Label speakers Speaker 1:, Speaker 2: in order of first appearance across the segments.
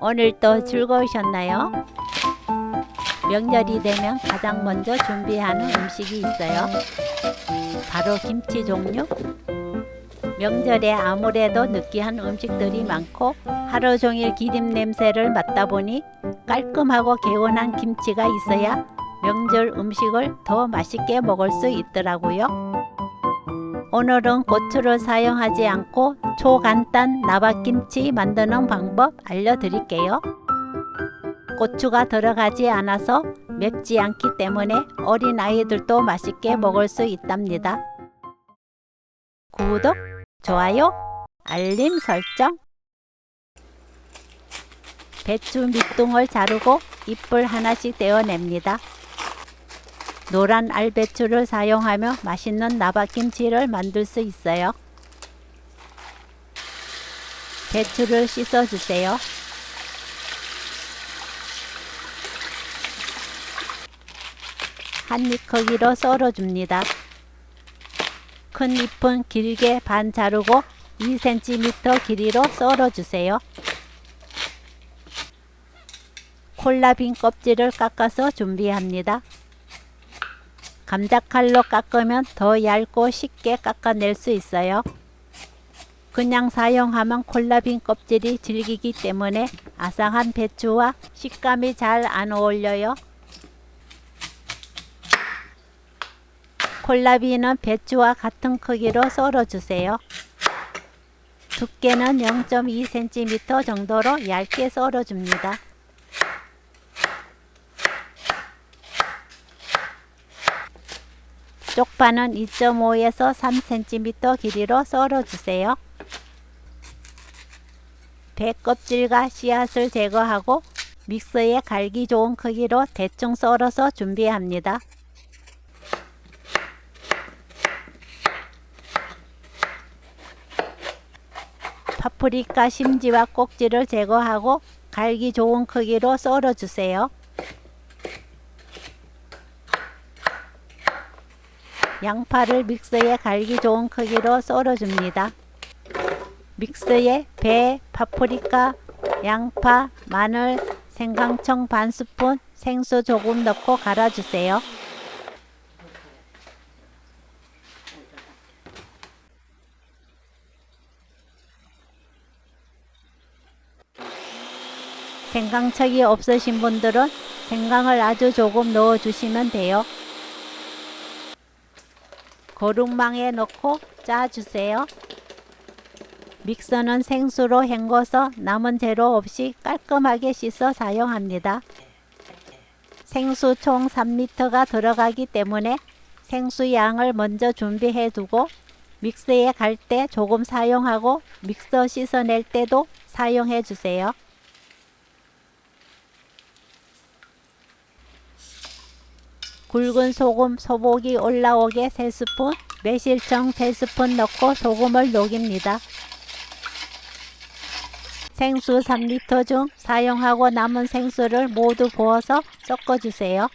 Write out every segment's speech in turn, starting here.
Speaker 1: 오늘도 즐거우셨나요? 명절이 되면 가장 먼저 준비하는 음식이 있어요. 바로 김치 종류. 명절에 아무래도 느끼한 음식들이 많고 하루 종일 기름 냄새를 맡다 보니 깔끔하고 개운한 김치가 있어야 명절 음식을 더 맛있게 먹을 수 있더라고요. 오늘은 고추를 사용하지 않고 초간단 나박김치 만드는 방법 알려드릴게요. 고추가 들어가지 않아서 맵지 않기 때문에 어린아이들도 맛있게 먹을 수 있답니다. 구독, 좋아요, 알림 설정. 배추 밑둥을 자르고 잎을 하나씩 떼어냅니다. 노란 알배추를 사용하며 맛있는 나박김치를 만들 수 있어요. 배추를 씻어주세요. 한 입 크기로 썰어줍니다. 큰 잎은 길게 반 자르고 2cm 길이로 썰어주세요. 콜라빈 껍질을 깎아서 준비합니다. 감자칼로 깎으면 더 얇고 쉽게 깎아낼 수 있어요. 그냥 사용하면 콜라빈 껍질이 질기기 때문에 아삭한 배추와 식감이 잘 안 어울려요. 콜라빈은 배추와 같은 크기로 썰어주세요. 두께는 0.2cm 정도로 얇게 썰어줍니다. 쪽파는 2.5에서 3cm 길이로 썰어주세요. 배 껍질과 씨앗을 제거하고 믹서에 갈기 좋은 크기로 대충 썰어서 준비합니다. 파프리카 심지와 꼭지를 제거하고 갈기 좋은 크기로 썰어주세요. 양파를 믹서에 갈기 좋은 크기로 썰어줍니다. 믹서에 배, 파프리카, 양파, 마늘, 생강청 반 스푼, 생수 조금 넣고 갈아주세요. 생강청이 없으신 분들은 생강을 아주 조금 넣어주시면 돼요. 거룩망에 넣고 짜주세요. 믹서는 생수로 헹궈서 남은 재료 없이 깔끔하게 씻어 사용합니다. 생수 총 3리터가 들어가기 때문에 생수 양을 먼저 준비해 두고 믹서에 갈 때 조금 사용하고 믹서 씻어낼 때도 사용해 주세요. 굵은 소금 소복이 올라오게 3스푼, 매실청 3스푼 넣고 소금을 녹입니다. 생수 3리터 중 사용하고 남은 생수를 모두 부어서 섞어주세요.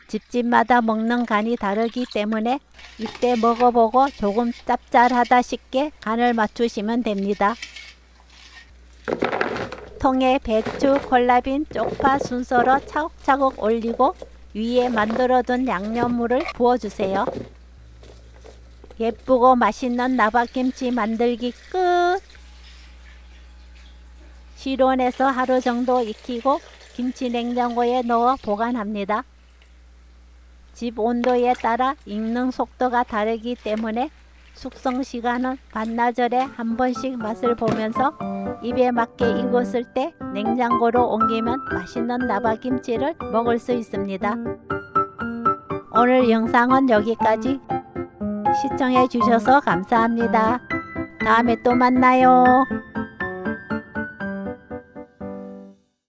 Speaker 1: 집집마다 먹는 간이 다르기 때문에 이때 먹어보고 조금 짭짤하다 싶게 간을 맞추시면 됩니다. 통에 배추, 콜라빈, 쪽파 순서로 차곡차곡 올리고 위에 만들어둔 양념물을 부어주세요. 예쁘고 맛있는 나박김치 만들기 끝! 실온에서 하루 정도 익히고 김치 냉장고에 넣어 보관합니다. 집 온도에 따라 익는 속도가 다르기 때문에 숙성 시간은 반나절에 한 번씩 맛을 보면서 입에 맞게 익었을 때 냉장고로 옮기면 맛있는 나박김치를 먹을 수 있습니다. 오늘 영상은 여기까지. 시청해 주셔서 감사합니다. 다음에 또 만나요.